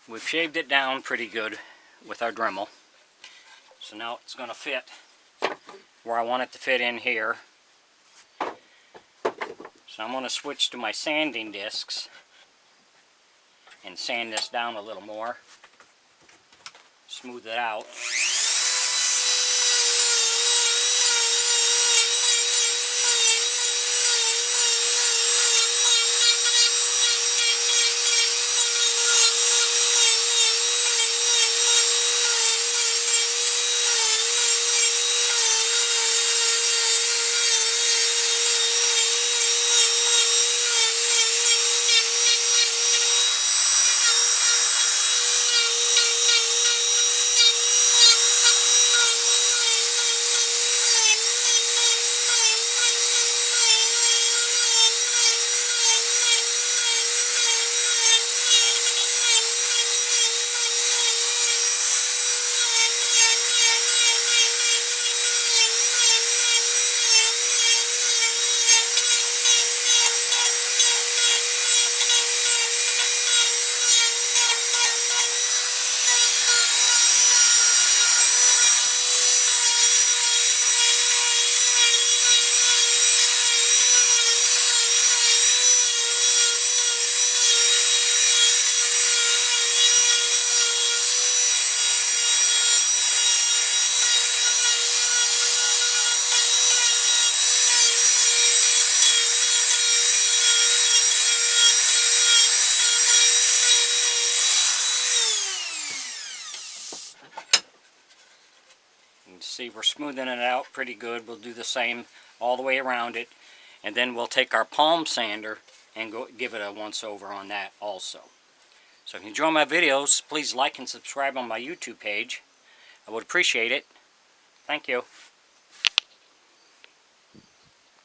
we've shaved it down pretty good with our Dremel. So now it's going to fit where I want it to fit in here. So I'm going to switch to my sanding discs and sand this down a little more. Smooth it out. See, we're smoothing it out pretty good. We'll do the same all the way around it, and then we'll take our palm sander and go give it a once over on that also. So if you enjoy my videos, please like and subscribe on my YouTube page. I would appreciate it. Thank you.